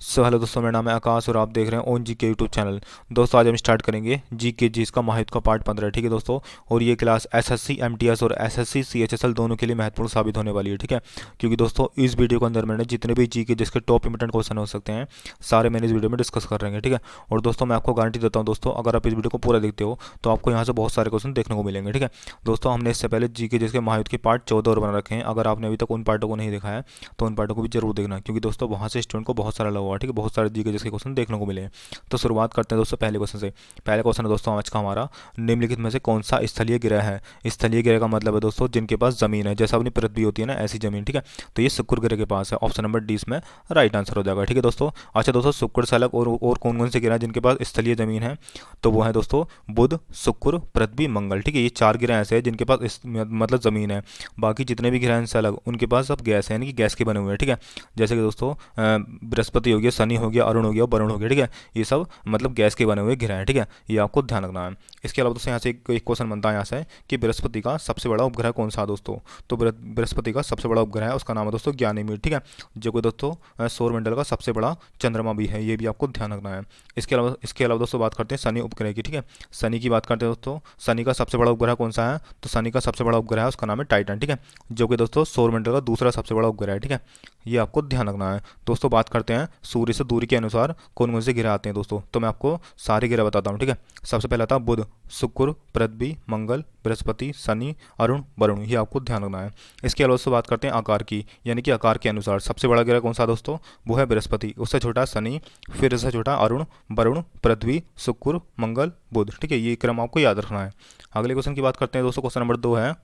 So hello दोस्तों, मेरा नाम है आकाश और आप देख रहे हैं ओन जी के यूट्यूब चैनल। दोस्तों आज हम स्टार्ट करेंगे जी के जिसका महायुद्ध का पार्ट 15, ठीक है दोस्तों। और ये क्लास एसएससी एमटीएस और एसएससी सीएचएसएल दोनों के लिए महत्वपूर्ण साबित होने वाली है, ठीक है। क्योंकि दोस्तों इस वीडियो के अंदर मैंने जितने भी जी के जिसके टॉप इंपोर्टेंट क्वेश्चन हो सकते हैं सारे मैंने इस वीडियो में डिस्कस कर रहे हैं, ठीक है। और दोस्तों मैं आपको गारंटी देता हूँ दोस्तों, अगर आप इस वीडियो को पूरा देखते हो तो आपको यहाँ से बहुत सारे क्वेश्चन देखने को मिलेंगे, ठीक है। दोस्तों हमने इससे पहले जी के जिसके महायुद्ध के पार्ट 14 और बना रखे हैं। अगर आपने अभी तक उन पार्टों को नहीं देखा है तो उन पार्टों को भी जरूर देखना, क्योंकि दोस्तों वहाँ से स्टूडेंट को बहुत सारा लगा हुआ है, ठीक है। बहुत सारे जी के जिसके क्वेश्चन देखने को मिले हैं। तो शुरुआत करते हैं दोस्तों पहले क्वेश्चन से। पहले क्वेश्चन है दोस्तों आज का हमारा, निम्नलिखित में से कौन सा स्थलीय ग्रह है। स्थलीय ग्रह का मतलब है दोस्तों जिनके पास जमीन है, जैसा अपनी पृथ्वी होती है ना ऐसी जमीन, ठीक है। तो ये शुक्र ग्रह के पास है। ऑप्शन नंबर डी इसमें राइट आंसर हो जाएगा, ठीक है दोस्तों। अच्छा दोस्तों शुक्र से अलग और कौन कौन से ग्रह हैं जिनके पास स्थलीय जमीन है, तो वो है दोस्तों बुध, शुक्र, पृथ्वी, मंगल, ठीक है। ये चार ग्रह ऐसे हैं जिनके पास मतलब जमीन है। बाकी जितने भी ग्रह हैं इनसे अलग उनके पास सब गैस है, यानी कि गैस के बने हुए हैं, ठीक है। जैसे कि दोस्तों बृहस्पति हो गया, शनि हो गया, अरुण हो गया, वरुण हो गया, ठीक है। ये सब मतलब गैस के बने हुए ग्रह हैं, ठीक है। ये आपको ध्यान रखना है। इसके अलावा दोस्तों यहाँ से एक क्वेश्चन बनता है यहाँ से कि बृहस्पति का सबसे बड़ा उपग्रह कौन सा है दोस्तों। तो बृहस्पति का सबसे बड़ा उपग्रह है, उसका नाम है दोस्तों ज्ञानेमीड, ठीक है। जो कि दोस्तों सौरमंडल का सबसे बड़ा चंद्रमा भी है, ये भी आपको ध्यान रखना है। इसके अलावा दोस्तों बात करते हैं शनि उपग्रह की, ठीक है। शनि की बात करते हैं दोस्तों, शनि का सबसे बड़ा उपग्रह कौन सा है, तो शनि का सबसे बड़ा उपग्रह है उसका नाम है टाइटन, ठीक है। जो कि दोस्तों सौरमंडल का दूसरा सबसे बड़ा उपग्रह है, ठीक है। ये आपको ध्यान रखना है। दोस्तों बात करते हैं सूर्य से दूरी के अनुसार कौन कौन से ग्रह आते हैं दोस्तों। तो मैं आपको सारे ग्रह बताता हूँ, ठीक है। सबसे पहला था बुध, शुक्र, पृथ्वी, मंगल, बृहस्पति, शनि, अरुण, वरुण, ये आपको ध्यान रखना है। इसके अलावा दोस्तों बात करते हैं आकार की, यानी कि आकार के अनुसार सबसे बड़ा ग्रह कौन सा दोस्तों, वो है बृहस्पति, उससे छोटा शनि, फिर उससे छोटा अरुण, वरुण, पृथ्वी, शुक्र, मंगल, बुध, ठीक है। ये क्रम आपको याद रखना है। अगले क्वेश्चन की बात करते हैं दोस्तों, क्वेश्चन नंबर 2 है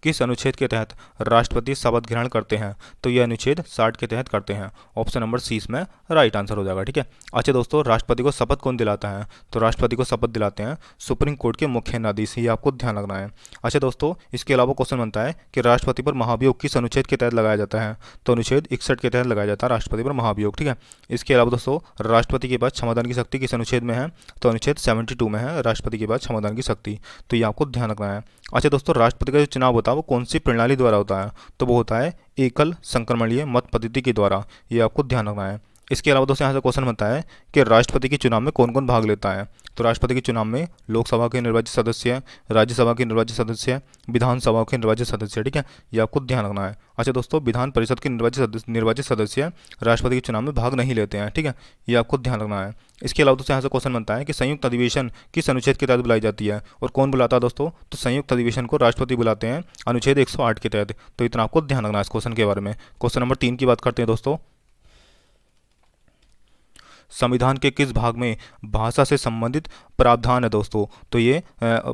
किस अनुच्छेद के तहत राष्ट्रपति शपथ ग्रहण करते हैं। तो ये अनुच्छेद 60 के तहत करते हैं। ऑप्शन नंबर सी इसमें राइट आंसर हो जाएगा, ठीक है। अच्छा दोस्तों राष्ट्रपति को शपथ कौन दिलाता है, तो राष्ट्रपति को शपथ दिलाते हैं सुप्रीम कोर्ट के मुख्य न्यायाधीश, ये आपको ध्यान रखना है। अच्छा दोस्तों इसके अलावा क्वेश्चन बनता है कि राष्ट्रपति पर महाभियोग किस अनुच्छेद के तहत लगाया जाता है। तो अनुच्छेद 61 के तहत लगाया जाता है राष्ट्रपति पर महाभियोग, ठीक है। इसके अलावा दोस्तों राष्ट्रपति के पास क्षमादान की शक्ति किस अनुच्छेद में है, तो अनुच्छेद 72 में है राष्ट्रपति के पास क्षमादान की शक्ति, तो ये आपको ध्यान रखना है। अच्छा दोस्तों राष्ट्रपति का जो चुनाव होता है वो कौन सी प्रणाली द्वारा होता है, तो वो होता है एकल संक्रमणीय मत पद्धति के द्वारा, ये आपको ध्यान रखना है। इसके अलावा दोस्तों यहाँ से क्वेश्चन बनता है कि राष्ट्रपति के चुनाव में कौन कौन भाग लेता है। तो राष्ट्रपति के चुनाव में लोकसभा के निर्वाचित सदस्य, राज्यसभा के निर्वाचित सदस्य, विधानसभा के निर्वाचित सदस्य, ठीक है। ये आपको ध्यान रखना है। अच्छा दोस्तों विधान परिषद के निर्वाचित सदस्य राष्ट्रपति के चुनाव में भाग नहीं लेते हैं, ठीक है। ये आपको ध्यान रखना है। इसके अलावा दोस्तों यहाँ से क्वेश्चन बनता है कि संयुक्त अधिवेशन किस अनुच्छेद के तहत बुलाई जाती है और कौन बुलाता है दोस्तों, तो संयुक्त अधिवेशन को राष्ट्रपति बुलाते हैं अनुच्छेद 108 के तहत, तो इतना आपको ध्यान रखना है इस क्वेश्चन के बारे में। क्वेश्चन नंबर 3 की बात करते हैं दोस्तों, संविधान के किस भाग में भाषा से संबंधित प्रावधान है दोस्तों, तो ये आ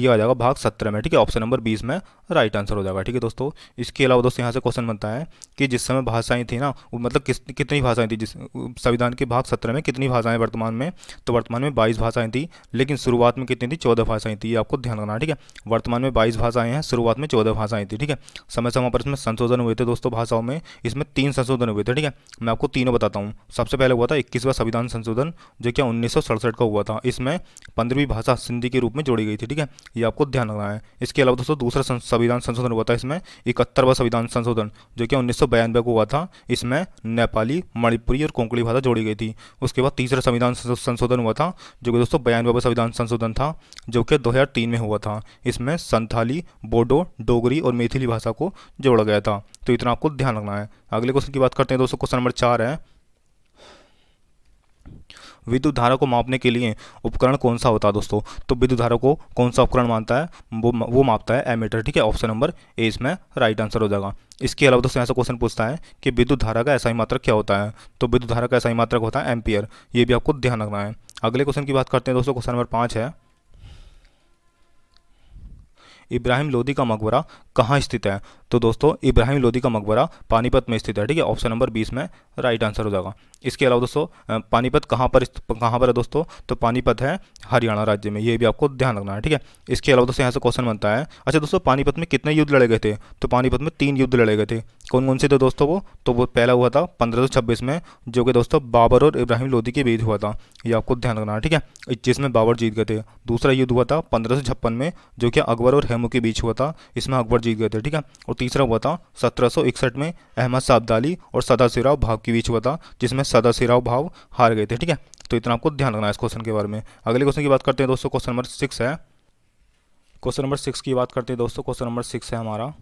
जाएगा भाग 17 में, ठीक है। ऑप्शन नंबर 20 में राइट आंसर हो जाएगा, ठीक है दोस्तों। इसके अलावा दोस्तों यहाँ से क्वेश्चन बनता है कि जिस समय भाषाएं थी ना मतलब कितनी भाषाएं थी जिस संविधान के भाग 17 में कितनी भाषाएं वर्तमान में, तो वर्तमान में 22 भाषाएं थी, लेकिन शुरुआत में कितनी थी, 14 भाषाएं थी, ये आपको ध्यान रखना है, ठीक है। वर्तमान में 22 भाषाएं हैं, शुरुआत में 14 भाषाएं थी, ठीक है। समय समय पर इसमें संशोधन हुए थे दोस्तों भाषाओं में, इसमें 3 संशोधन हुए थे, ठीक है। मैं आपको तीनों बताता हूँ। सबसे पहले हुआ था 21वां संविधान संशोधन जो कि 1967 का हुआ था, इसमें 15वीं भाषा सिंधी के रूप में जोड़ी गई थी, ठीक है। ये आपको ध्यान रखना है। इसके अलावा दोस्तों दूसरा संविधान संशोधन हुआ था इसमें 71वां संविधान संशोधन जो कि 1992 को हुआ था, इसमें नेपाली, मणिपुरी और कोंकणी भाषा जोड़ी गई थी। उसके बाद तीसरा संविधान संशोधन हुआ था जो कि दोस्तों 92वां संविधान संशोधन था जो कि 2003 में हुआ था, इसमें संथाली, बोडो, डोगरी और मैथिली भाषा को जोड़ा गया था, तो इतना आपको ध्यान रखना है। अगले क्वेश्चन की बात करते हैं दोस्तों, क्वेश्चन नंबर 4 है विद्युत धारा को मापने के लिए उपकरण कौन सा होता है दोस्तों। तो विद्युत धारा को कौन सा उपकरण मानता है, वो मापता है एमीटर, ठीक है। ऑप्शन नंबर ए इसमें राइट आंसर हो जाएगा। इसके अलावा दोस्तों यहाँ से क्वेश्चन पूछता है कि विद्युत धारा का एसआई मात्रक क्या होता है, तो विद्युत धारा का एसआई मात्रक होता है एम्पियर, ये भी आपको ध्यान रखना है। अगले क्वेश्चन की बात करते हैं दोस्तों, क्वेश्चन नंबर 5 है इब्राहिम लोदी का मकबरा कहाँ स्थित है। तो दोस्तों इब्राहिम लोदी का मकबरा पानीपत में स्थित है, ठीक है। ऑप्शन नंबर 20 में राइट आंसर हो जाएगा। इसके अलावा दोस्तों पानीपत कहाँ पर है दोस्तों, तो पानीपत है हरियाणा राज्य में, ये भी आपको ध्यान रखना है, ठीक है। इसके अलावा दोस्तों यहाँ से क्वेश्चन बनता है, अच्छा दोस्तों पानीपत में कितने युद्ध लड़े गए थे, तो पानीपत में 3 युद्ध लड़े गए थे। कौन कौन से थे दोस्तों वो, तो वो पहला हुआ था 1526 में जो कि दोस्तों बाबर और इब्राहिम लोदी के बीच हुआ था, ये आपको ध्यान रखना है, ठीक है। जिसमें बाबर जीत गए थे। दूसरा युद्ध हुआ था 1556 में जो कि अकबर और हैमू के बीच हुआ था, इसमें अकबर जीत गए थे, ठीक है। और तीसरा हुआ था 1761 में अहमद शाह अब्दाली और सदाशिवराव भाव के बीच हुआ था, जिसमें सदाशिवराव भाव हार गए थे, ठीक है। तो इतना आपको ध्यान रखना है इस क्वेश्चन के बारे में। अगले क्वेश्चन की बात करते हैं दोस्तों, क्वेश्चन नंबर 6 है। क्वेश्चन नंबर 6 की बात करते हैं दोस्तों। क्वेश्चन नंबर 6 है हमारा,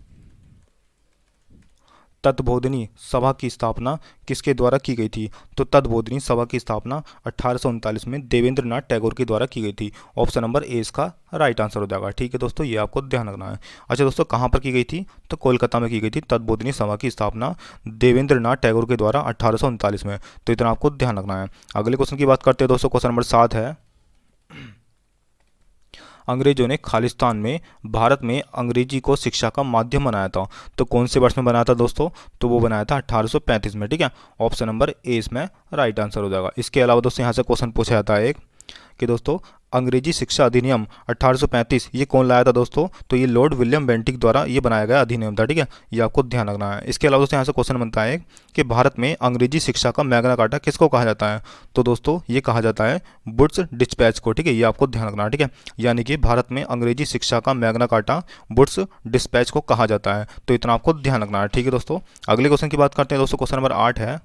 तत्बोधिनी सभा की स्थापना किसके द्वारा की गई थी? तो तत्बोधिनी सभा की स्थापना 1839 में देवेंद्र नाथ टैगोर के द्वारा की गई थी। ऑप्शन नंबर ए इसका राइट आंसर हो जाएगा, ठीक है दोस्तों, ये आपको ध्यान रखना है। अच्छा दोस्तों, कहाँ पर की गई थी? तो कोलकाता में की गई थी तत्बोधिनी सभा की स्थापना देवेंद्र नाथ टैगोर के द्वारा 1839 में। तो इतना आपको ध्यान रखना है। अगले क्वेश्चन की बात करते हैं दोस्तों। क्वेश्चन नंबर 7 है, अंग्रेजों ने खालिस्तान में भारत में अंग्रेजी को शिक्षा का माध्यम बनाया था। तो कौन से वर्ष में बनाया था दोस्तों? तो वो बनाया था 1835 में, ठीक है। ऑप्शन नंबर ए इसमें राइट आंसर हो जाएगा। इसके अलावा दोस्तों यहाँ से क्वेश्चन पूछा जाता है एक कि दोस्तों अंग्रेजी शिक्षा अधिनियम 1835 ये कौन लाया था दोस्तों? तो ये लॉर्ड विलियम बेंटिक द्वारा ये बनाया गया अधिनियम था, ठीक है। ये आपको ध्यान रखना है। इसके अलावा दोस्तों यहाँ से क्वेश्चन बनता है कि भारत में अंग्रेजी शिक्षा का मैग्ना कार्टा किसको कहा जाता है? तो दोस्तों ये कहा जाता है वुड्स डिस्पैच को, ठीक है। ये आपको ध्यान रखना है, ठीक है। यानी कि भारत में अंग्रेजी शिक्षा का मैग्ना कार्टा वुड्स डिस्पैच को कहा जाता है। तो इतना आपको ध्यान रखना है, ठीक है दोस्तों। अगले क्वेश्चन की बात करते हैं दोस्तों। क्वेश्चन नंबर 8 है,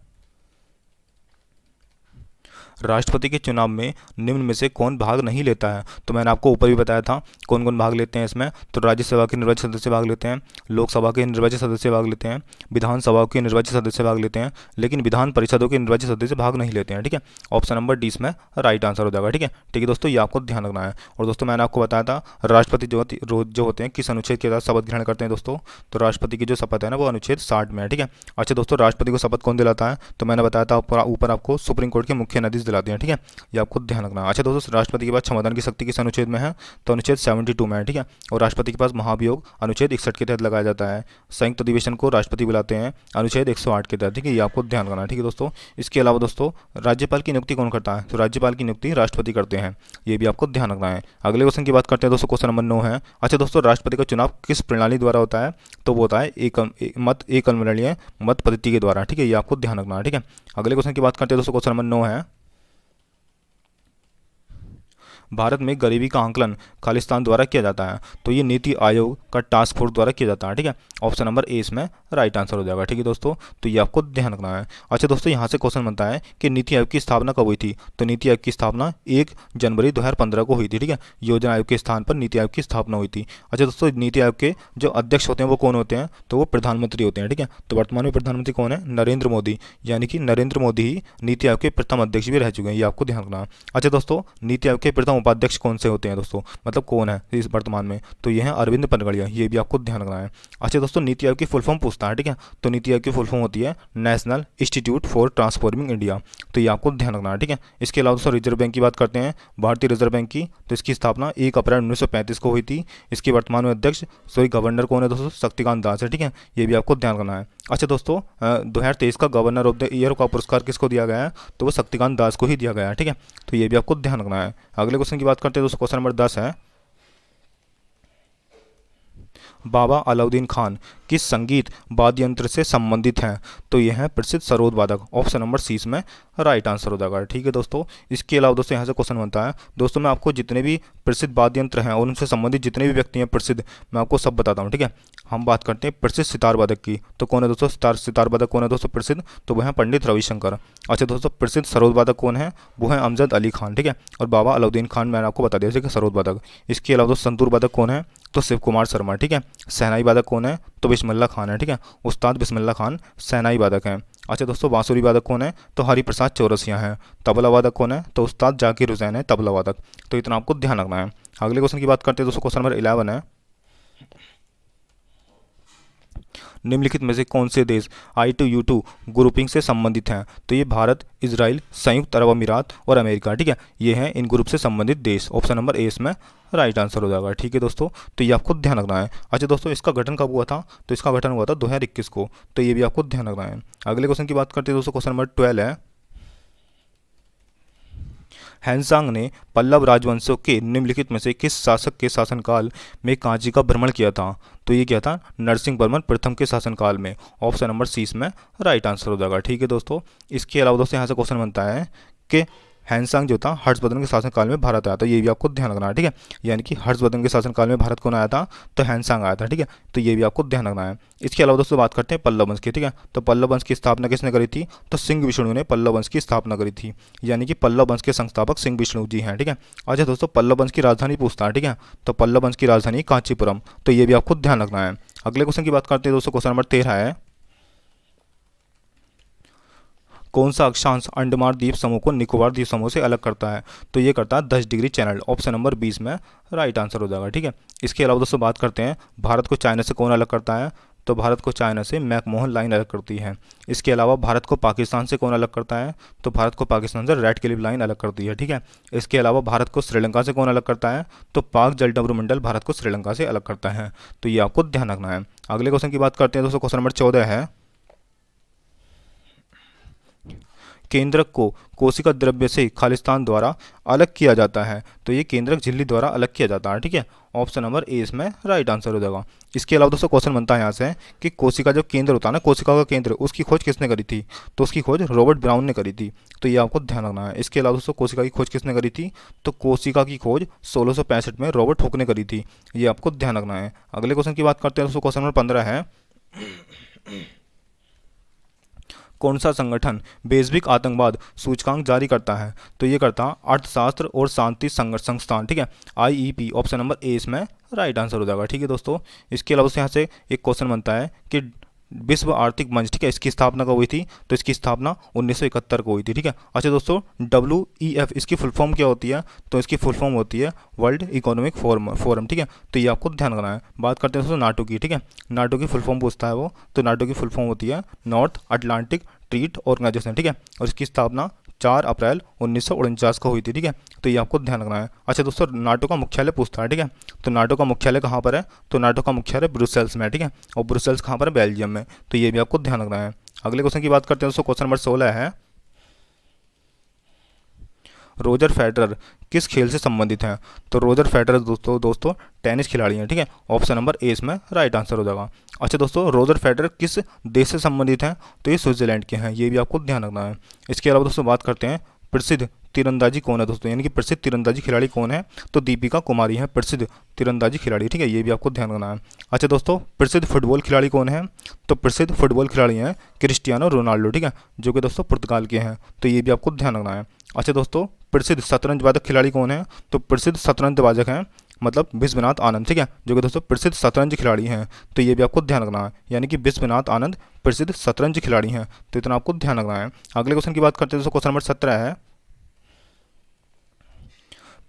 राष्ट्रपति के चुनाव में निम्न में से कौन भाग नहीं लेता है? तो मैंने आपको ऊपर भी बताया था कौन कौन भाग लेते हैं इसमें। तो राज्यसभा के निर्वाचित सदस्य भाग लेते हैं, लोकसभा के निर्वाचित सदस्य भाग लेते हैं, विधानसभा के निर्वाचित सदस्य भाग लेते हैं, लेकिन विधान परिषदों के निर्वाचित सदस्य भाग नहीं लेते हैं, ठीक है। ऑप्शन नंबर डी इसमें राइट आंसर हो जाएगा, ठीक है दोस्तों, ये आपको ध्यान रखना है। और दोस्तों मैंने आपको बताया था राष्ट्रपति जो होते हैं किस अनुच्छेद के तहत शपथ ग्रहण करते हैं दोस्तों? तो राष्ट्रपति की जो शपथ है ना वो अनुच्छेद 60 में है, ठीक है। अच्छा दोस्तों, राष्ट्रपति को शपथ कौन दिलाता है? तो मैंने बताया था ऊपर आपको सुप्रीम कोर्ट के मुख्य न्यायाधीश दिलाते हैं, ठीक है। ये आपको ध्यान रखना है। अच्छा दोस्तों, राष्ट्रपति के पास क्षमतान की शक्ति किस अनुच्छेद में है? तो अनुच्छेद 72 में है, ठीक है। और राष्ट्रपति के पास महाभियोग अनुच्छेद 61 के तहत लगाया जाता है। संयुक्त अधिवेशन को राष्ट्रपति बुलाते हैं अनुच्छेद 108 के तहत, ठीक है। ये आपको ध्यान रखना है, ठीक है दोस्तों। इसके अलावा दोस्तों राज्यपाल की नियुक्ति कौन करता है? तो राज्यपाल की नियुक्ति राष्ट्रपति करते हैं, ये भी आपको ध्यान रखना है। अगले क्वेश्चन की बात करते हैं दोस्तों। क्वेश्चन नंबर 9 है। अच्छा दोस्तों, राष्ट्रपति का चुनाव किस प्रणाली द्वारा होता है? तो वो होता है एकलमरणीय मत पद्धति के द्वारा, ठीक है। ये आपको ध्यान रखना है, ठीक है। अगले क्वेश्चन की बात करते हैं दोस्तों। क्वेश्चन नंबर 9 है, भारत में गरीबी का आंकलन खालिस्तान द्वारा किया जाता है। तो ये नीति आयोग का टास्क फोर्स द्वारा किया जाता है, ठीक है। ऑप्शन नंबर ए इसमें राइट आंसर हो जाएगा, ठीक है दोस्तों, तो ये आपको ध्यान रखना है। अच्छा दोस्तों, यहाँ से क्वेश्चन बनता है कि नीति आयोग की स्थापना कब हुई थी? तो नीति आयोग की स्थापना 1 जनवरी 2015 को हुई थी, ठीक है। योजना आयोग के स्थान पर नीति आयोग की स्थापना हुई थी। अच्छा दोस्तों, नीति आयोग के जो अध्यक्ष होते हैं वो कौन होते हैं? तो वो प्रधानमंत्री होते हैं, ठीक है। तो वर्तमान में प्रधानमंत्री कौन है? नरेंद्र मोदी, यानी कि नरेंद्र मोदी ही नीति आयोग के प्रथम अध्यक्ष भी रह चुके हैं, ये आपको ध्यान रखना है। अच्छा दोस्तों, नीति आयोग के प्रथम उपाध्यक्ष कौन से होते हैं दोस्तों? मतलब कौन है इस वर्तमान में? तो ये है अरविंद पनगड़िया, ये भी आपको ध्यान रखना है। अच्छा दोस्तों, नीति आयोग की फुल फॉर्म पूछता है, ठीक है। तो नीति आयोग की फुल फॉर्म होती है national institute for transforming India, तो ये आपको ध्यान रखना है, ठीक है। इसके अलावा दोस्तों रिजर्व बैंक की बात करते हैं, भारतीय रिजर्व बैंक की। तो इसकी स्थापना 1 अप्रैल 1935 को हुई थी। इसके वर्तमान में अध्यक्ष गवर्नर कौन है दोस्तों? शक्तिकांत दास है, ठीक है। ये भी आपको ध्यान रखना है। अच्छा दोस्तों, 2023 का गवर्नर ऑफ द ईयर का पुरस्कार किसको दिया गया है? तो वो शक्तिकांत दास को ही दिया गया है, ठीक है। तो ये भी आपको ध्यान रखना है। अगले क्वेश्चन की बात करते हैं दोस्तों। क्वेश्चन नंबर 10 है, बाबा अलाउद्दीन खान किस संगीत वाद्य यंत्र से संबंधित हैं? तो यह है प्रसिद्ध सरोद वादक। ऑप्शन नंबर सी में राइट आंसर हो जाएगा, ठीक है दोस्तों। इसके अलावा दोस्तों यहाँ से क्वेश्चन बनता है, दोस्तों मैं आपको जितने भी प्रसिद्ध वाद्य यंत्र हैं और उनसे संबंधित जितने भी व्यक्ति हैं प्रसिद्ध, मैं आपको सब बताता हूँ, ठीक है। हम बात करते हैं प्रसिद्ध सितार वादक की। तो कौन है दोस्तों सितार वादक कौन है दोस्तों प्रसिद्ध? तो वह है पंडित रविशंकर। अच्छा दोस्तों, प्रसिद्ध सरोद वादक कौन है? वो है अमजद अली खान, ठीक है। और बाबा अलाउद्दीन खान मैंने आपको बता दिया, ठीक है, सरोद वादक। इसके अलावा दोस्तों संतूर वादक कौन है? तो शिव कुमार शर्मा, ठीक है। शहनाई वादक कौन है? तो बिस्मिल्लाह खान है, ठीक है। उस्ताद बिस्मिल्लाह खान शहनाई वादक हैं। अच्छा दोस्तों, बांसुरी वादक कौन है? तो हरिप्रसाद चौरसिया हैं। तबला वादक कौन है? तो उस्ताद जाकिर हुसैन है तबला वादक। तो इतना आपको ध्यान रखना है। अगले क्वेश्चन की बात करते हैं दोस्तों। क्वेश्चन नंबर 11 है, निम्नलिखित में से कौन से देश I2U2 ग्रुपिंग से संबंधित हैं? तो ये भारत, इजराइल, संयुक्त अरब अमीरात और अमेरिका, ठीक है। ये हैं इन ग्रुप से संबंधित देश। ऑप्शन नंबर ए इसमें राइट आंसर हो जाएगा, ठीक है दोस्तों, तो ये आपको ध्यान रखना है। अच्छा दोस्तों, इसका गठन कब हुआ था? तो इसका गठन हुआ था 2021 को, तो ये भी आपको ध्यान रखना है। अगले क्वेश्चन की बात करते हैं दोस्तों। क्वेश्चन नंबर 12 है, हैंसांग ने पल्लव राजवंशों के निम्नलिखित में से किस शासक के शासनकाल में कांची का भ्रमण किया था? तो ये क्या था? नरसिंह वर्मन प्रथम के शासनकाल में। ऑप्शन नंबर सी इसमें राइट आंसर हो जाएगा, ठीक है दोस्तों। इसके अलावा दोस्तों यहाँ से क्वेश्चन बनता है कि हैंसांग जो था हर्षवर्धन के शासनकाल में भारत आया था, ये भी आपको ध्यान रखना है, ठीक है। यानी कि हर्षवर्धन के शासनकाल में भारत कौन आया था, तो हैंसांग आया था, ठीक है। तो ये भी आपको ध्यान रखना है। इसके अलावा दोस्तों बात करते हैं पल्लव वंश की, ठीक है। तो पल्लव वंश की स्थापना किसने करी थी, तो सिंह विष्णु ने पल्लव वंश की स्थापना करी थी, यानी कि पल्लव वंश के संस्थापक सिंह विष्णु जी हैं, ठीक है। अच्छा दोस्तों, पल्लव वंश की राजधानी पूछता है, ठीक है। तो पल्लव वंश की राजधानी कांचीपुरम, तो ये भी आपको ध्यान रखना है। अगले क्वेश्चन की बात करते हैं दोस्तों, क्वेश्चन नंबर 13 है, कौन सा अक्षांश अंडमान द्वीप समूह को निकोबार द्वीप समूह से अलग करता है, तो ये करता है 10 डिग्री चैनल, ऑप्शन नंबर 20 में राइट आंसर हो जाएगा, ठीक है। इसके अलावा दोस्तों बात करते हैं भारत को चाइना से कौन अलग करता है, तो भारत को चाइना से मैकमोहन लाइन अलग करती है। इसके अलावा भारत को पाकिस्तान से कौन अलग करता है, तो भारत को पाकिस्तान से रेड क्लिफ लाइन अलग करती है, ठीक है। इसके अलावा भारत को श्रीलंका से कौन अलग करता है, तो पाक जलडमरू मंडल भारत को श्रीलंका से अलग करता है, तो ये आपको ध्यान रखना है। अगले क्वेश्चन की बात करते हैं दोस्तों, क्वेश्चन नंबर 14 है, केंद्रक को कोशिका द्रव्य से खालिस्तान द्वारा अलग किया जाता है, तो ये केंद्रक झिल्ली द्वारा अलग किया जाता है, ठीक है। ऑप्शन नंबर ए इसमें राइट आंसर हो जाएगा। इसके अलावा दोस्तों क्वेश्चन बनता है यहाँ से कि कोशिका जो केंद्र होता है ना, कोशिका का केंद्र, उसकी खोज किसने करी थी, तो उसकी खोज रॉबर्ट ब्राउन ने करी थी, तो ये आपको ध्यान रखना है। इसके अलावा दोस्तों कोशिका की खोज किसने करी थी, तो कोशिका की खोज 1665 में रॉबर्ट हुक ने करी थी, ये आपको ध्यान रखना है। अगले क्वेश्चन की बात करते हैं दोस्तों, क्वेश्चन नंबर 15 है, कौन सा संगठन वैश्विक आतंकवाद सूचकांक जारी करता है, तो ये करता है अर्थशास्त्र और शांति संघर्ष संस्थान, ठीक है, IEP, ऑप्शन नंबर ए इसमें राइट आंसर हो जाएगा, ठीक है दोस्तों। इसके अलावा यहाँ से एक क्वेश्चन बनता है कि विश्व आर्थिक मंच, ठीक है, इसकी स्थापना कब हुई थी, तो इसकी स्थापना 1971 को हुई थी, ठीक है। अच्छा दोस्तों, WEF इसकी फुल फॉर्म क्या होती है, तो इसकी फुल फॉर्म होती है वर्ल्ड इकोनॉमिक फोरम, ठीक है। तो ये आपको ध्यान रखना है। बात करते हैं दोस्तों नाटो की, ठीक है। नाटो की फुल फॉर्म पूछता है वो, तो नाटो की फुल फॉर्म होती है नॉर्थ अटलांटिक ट्रीट ऑर्गेनाइजेशन, ठीक है। और इसकी स्थापना 4 अप्रैल 1949 को हुई थी, ठीक है। तो ये आपको ध्यान रखना है। अच्छा दोस्तों, नाटो का मुख्यालय पूछता है, ठीक है। तो नाटो का मुख्यालय कहाँ पर है, तो नाटो का मुख्यालय ब्रुसेल्स में है, ठीक है। और ब्रुसेल्स कहाँ पर है, बेल्जियम में, तो ये भी आपको ध्यान रखना है। अगले क्वेश्चन की बात करते हैं दोस्तों, क्वेश्चन नंबर 16 है, रोजर फेडरर किस खेल से संबंधित हैं, तो रोजर फेडरर दोस्तों टेनिस खिलाड़ी हैं, ठीक है। ऑप्शन नंबर ए इसमें राइट आंसर हो जाएगा। अच्छा दोस्तों, रोजर फेडरर किस देश से संबंधित हैं, तो ये स्विट्जरलैंड के हैं, ये भी आपको ध्यान रखना है। इसके अलावा दोस्तों बात करते हैं प्रसिद्ध तीरंदाजी कौन है दोस्तों, यानी कि प्रसिद्ध तीरंदाजी खिलाड़ी कौन है, तो दीपिका कुमारी है प्रसिद्ध तीरंदाजी खिलाड़ी, ठीक है, ये भी आपको ध्यान रखना है। अच्छा दोस्तों, प्रसिद्ध फुटबॉल खिलाड़ी कौन है, तो प्रसिद्ध फुटबॉल खिलाड़ी हैं क्रिस्टियानो रोनाल्डो, ठीक है, जो कि दोस्तों पुर्तगाल के हैं, तो ये भी आपको ध्यान रखना है। अच्छा दोस्तों, प्रसिद्ध शतरंज वादक खिलाड़ी कौन है, तो प्रसिद्ध शतरंज वादक हैं मतलब विश्वनाथ आनंद, ठीक है, जो कि दोस्तों प्रसिद्ध शतरंज खिलाड़ी हैं, तो ये भी आपको ध्यान रखना है, यानी कि विश्वनाथ आनंद प्रसिद्ध शतरंज खिलाड़ी हैं, तो इतना आपको ध्यान रखना है। अगले क्वेश्चन की बात करते हैं दोस्तों, क्वेश्चन नंबर 17 है,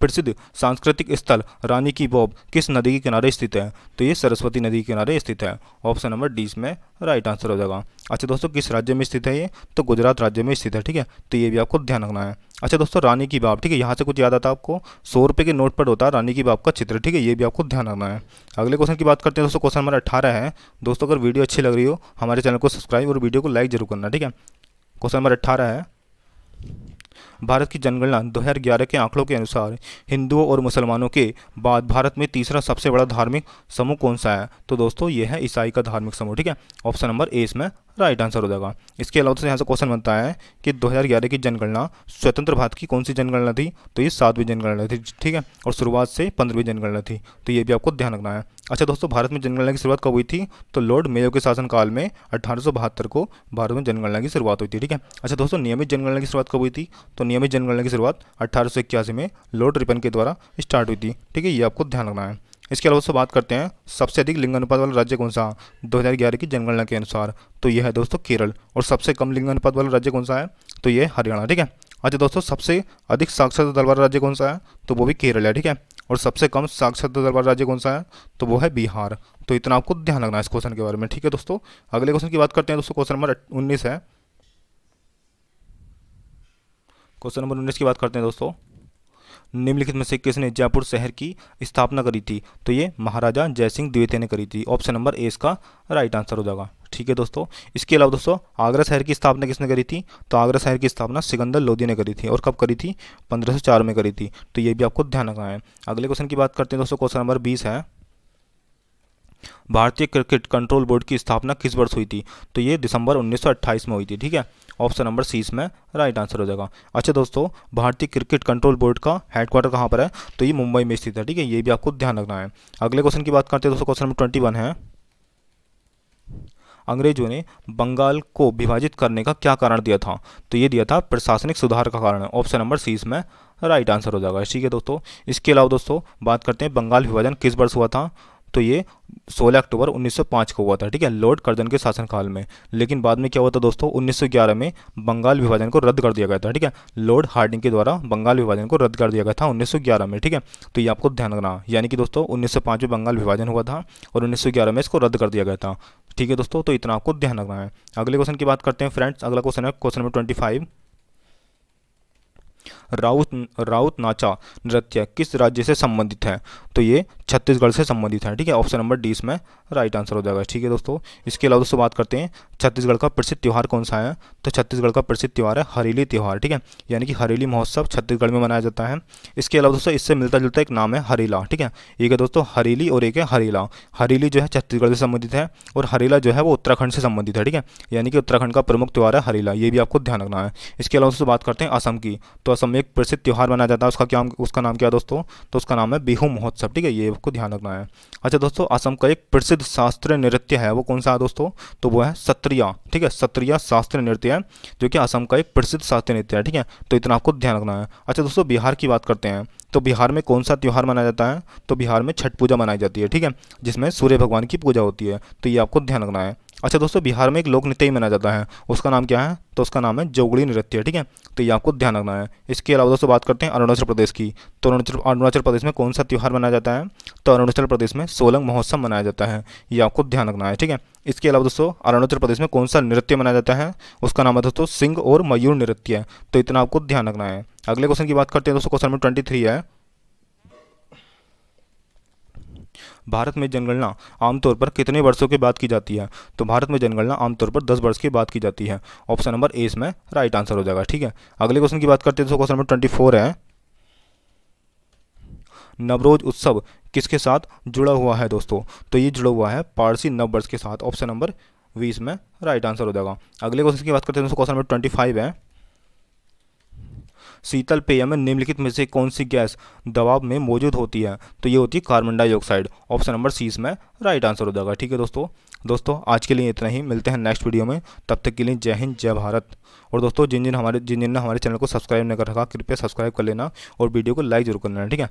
प्रसिद्ध सांस्कृतिक स्थल रानी की बॉब किस नदी के किनारे स्थित है, तो ये सरस्वती नदी के किनारे स्थित है, ऑप्शन नंबर डी में राइट आंसर हो जाएगा। अच्छा दोस्तों, किस राज्य में स्थित है ये, तो गुजरात राज्य में स्थित है, ठीक है, तो ये भी आपको ध्यान रखना है। अच्छा दोस्तों, रानी की बाब, ठीक है, यहाँ से कुछ याद आता है आपको, 100 रुपये के नोट पर होता है रानी की बाब का चित्र, ठीक है, ये भी आपको ध्यान रखना है। अगले क्वेश्चन की बात करते हैं दोस्तों, क्वेश्चन नंबर 18 है। दोस्तों अगर वीडियो अच्छी लग रही हो हमारे चैनल को सब्सक्राइब और वीडियो को लाइक जरूर करना, ठीक है। क्वेश्चन नंबर 18 है, भारत की जनगणना 2011 के आंकड़ों के अनुसार हिंदुओं और मुसलमानों के बाद भारत में तीसरा सबसे बड़ा धार्मिक समूह कौन सा है, तो दोस्तों ये है ईसाई का धार्मिक समूह, ठीक है, ऑप्शन नंबर ए इसमें राइट आंसर हो जाएगा। इसके अलावा तो यहाँ से क्वेश्चन बनता है कि 2011 की जनगणना स्वतंत्र भारत की कौन सी जनगणना थी, तो ये 7वीं जनगणना थी, ठीक है, और शुरुआत से 15वीं जनगणना थी, तो ये भी आपको ध्यान रखना है। अच्छा दोस्तों, भारत में जनगणना की शुरुआत कब हुई थी, तो लॉर्ड मेयो के शासनकाल में 1872 को भारत में जनगणना की शुरुआत हुई थी, ठीक है। अच्छा दोस्तों, नियमित जनगणना की शुरुआत कब हुई थी, तो नियमित जनगणना की शुरुआत 1881 में लॉर्ड रिपन के द्वारा स्टार्ट हुई थी, ठीक है, ये आपको ध्यान रखना है। इसके अलावा बात करते हैं सबसे अधिक लिंग अनुपात वाला राज्य कौन सा 2011 की जनगणना के अनुसार, तो यह है दोस्तों केरल, और सबसे कम लिंग अनुपात वाला राज्य कौन सा है, तो ये हरियाणा, ठीक है। अच्छा दोस्तों, सबसे अधिक साक्षरता दर वाला राज्य कौन सा है, तो वो भी केरल है, ठीक है, और सबसे कम साक्षरता दर वाला राज्य कौन सा है, तो वो है बिहार, तो इतना आपको ध्यान रखना है इस क्वेश्चन के बारे में, ठीक है दोस्तों। अगले क्वेश्चन की बात करते हैं दोस्तों, क्वेश्चन नंबर 19 है। क्वेश्चन नंबर 19 की बात करते हैं दोस्तों, निम्नलिखित में से किसने जयपुर शहर की स्थापना करी थी, तो ये महाराजा जयसिंह द्वितीय ने करी थी, ऑप्शन नंबर ए इसका राइट आंसर हो जाएगा, ठीक है दोस्तों। इसके अलावा दोस्तों आगरा शहर की स्थापना किसने करी थी, तो आगरा शहर की स्थापना सिकंदर लोदी ने करी थी, और कब करी थी, 1504 में करी थी, तो ये भी आपको ध्यान रखना है। अगले क्वेश्चन की बात करते हैं दोस्तों, क्वेश्चन नंबर 20 है, भारतीय क्रिकेट कंट्रोल बोर्ड की स्थापना किस वर्ष हुई थी, तो ये दिसंबर 1928 में हुई थी, ठीक है, ऑप्शन नंबर सी इसमें राइट आंसर हो जाएगा। अच्छा दोस्तों, भारतीय क्रिकेट कंट्रोल बोर्ड का हेडक्वार्टर कहाँ पर है? तो ये मुंबई में स्थित है, ठीक है, ये भी आपको ध्यान रखना है। अगले क्वेश्चन की बात करते हैं दोस्तों, क्वेश्चन नंबर 21 है, अंग्रेजों ने बंगाल को विभाजित करने का क्या कारण दिया था? तो ये दिया था प्रशासनिक सुधार का कारण। ऑप्शन नंबर सी इसमें राइट आंसर हो जाएगा, ठीक है दोस्तों। इसके अलावा दोस्तों बात करते हैं बंगाल विभाजन किस वर्ष हुआ था? तो ये 16 अक्टूबर 1905 को हुआ था, ठीक है, लॉर्ड कर्जन के शासनकाल में। लेकिन बाद में क्या हुआ था दोस्तों, 1911 में बंगाल विभाजन को रद्द कर दिया गया था, ठीक है, लॉर्ड हार्डिंग के द्वारा बंगाल विभाजन को रद्द कर दिया गया था 1911 में, ठीक है। तो ये आपको ध्यान रखना, यानी कि दोस्तों 1905 में बंगाल विभाजन हुआ था और 1911 में इसको रद्द कर दिया गया था, ठीक है दोस्तों। तो इतना आपको ध्यान रखना है। अगले क्वेश्चन की बात करते हैं फ्रेंड्स। अगला क्वेश्चन है क्वेश्चन नंबर 25, राउत नाचा नृत्य किस राज्य से संबंधित है? तो ये छत्तीसगढ़ से संबंधित है, ठीक है, ऑप्शन नंबर डी इसमें राइट आंसर हो जाएगा, ठीक है दोस्तों। इसके अलावा दोस्तों बात करते हैं छत्तीसगढ़ का प्रसिद्ध त्यौहार कौन सा है? तो छत्तीसगढ़ का प्रसिद्ध त्यौहार है हरेली त्यौहार, ठीक है, यानी कि हरेली महोत्सव छत्तीसगढ़ में मनाया जाता है। इसके अलावा दोस्तों इससे मिलता जुलता एक नाम है हरेला, ठीक है, एक है दोस्तों हरेली और एक है हरेला। हरेली जो है छत्तीसगढ़ से संबंधित है और हरेला जो है वो उत्तराखंड से संबंधित है, ठीक है, यानी कि उत्तराखंड का प्रमुख त्यौहार है हरेला, ये भी आपको ध्यान रखना है। इसके अलावा दोस्तों बात करते हैं असम की। तो असम में एक प्रसिद्ध त्यौहार मनाया जाता है, उसका नाम क्या है दोस्तों? तो उसका नाम है बिहू महोत्सव, ठीक है, ये आपको ध्यान रखना है। अच्छा दोस्तों, असम का एक प्रसिद्ध शास्त्रीय नृत्य है, वो कौन सा है दोस्तों? तो वो है सत्रिया, ठीक है, सत्रिया शास्त्रीय नृत्य है जो कि असम का एक प्रसिद्ध शास्त्रीय नृत्य है, ठीक है, तो इतना आपको ध्यान रखना है। अच्छा दोस्तों, बिहार की बात करते हैं। तो बिहार में कौन सा त्यौहार मनाया जाता है? तो बिहार में छठ पूजा मनाई जाती है, ठीक है, जिसमें सूर्य भगवान की पूजा होती है, तो ये आपको ध्यान रखना है। अच्छा दोस्तों, बिहार में एक लोक नृत्य ही मनाया जाता है, उसका नाम क्या है? तो उसका नाम है जोगड़ी नृत्य, ठीक है, तो ये आपको ध्यान रखना है। इसके अलावा दोस्तों बात करते हैं अरुणाचल प्रदेश की। तो अरुणाचल प्रदेश में कौन सा त्यौहार मनाया जाता है? तो अरुणाचल प्रदेश में सोलंग महोत्सव मनाया जाता है, ये आपको ध्यान रखना है, ठीक है। इसके अलावा दोस्तों अरुणाचल प्रदेश में कौन सा नृत्य मनाया जाता है? उसका नाम है दोस्तों सिंह और मयूर नृत्य, तो इतना आपको ध्यान रखना है। अगले क्वेश्चन की बात करते हैं दोस्तों, क्वेश्चन नंबर 23 है, भारत में जनगणना आमतौर पर कितने वर्षों के बाद की जाती है? तो भारत में जनगणना आमतौर पर 10 वर्ष के बाद की जाती है, ऑप्शन नंबर ए इसमें राइट आंसर हो जाएगा, ठीक है। अगले क्वेश्चन की बात करते हैं तो क्वेश्चन नंबर 24 है, नवरोज उत्सव किसके साथ जुड़ा हुआ है दोस्तों? तो ये जुड़ा हुआ है पारसी नववर्ष के साथ, ऑप्शन नंबर 20 में राइट आंसर हो जाएगा। अगले क्वेश्चन की बात करते हैं दोस्तों, क्वेश्चन नंबर 25 है, शीतल पेय में निम्नलिखित में से कौन सी गैस दबाव में मौजूद होती है? तो ये होती है carbon dioxide, option number C इसमें राइट आंसर हो जाएगा, ठीक है दोस्तों आज के लिए इतना ही, मिलते हैं नेक्स्ट वीडियो में, तब तक के लिए जय हिंद जय भारत। और दोस्तों जिन जिन ने हमारे चैनल को सब्सक्राइब नहीं कर रखा कृपया सब्सक्राइब कर लेना और वीडियो को लाइक जरूर कर लेना, ठीक है।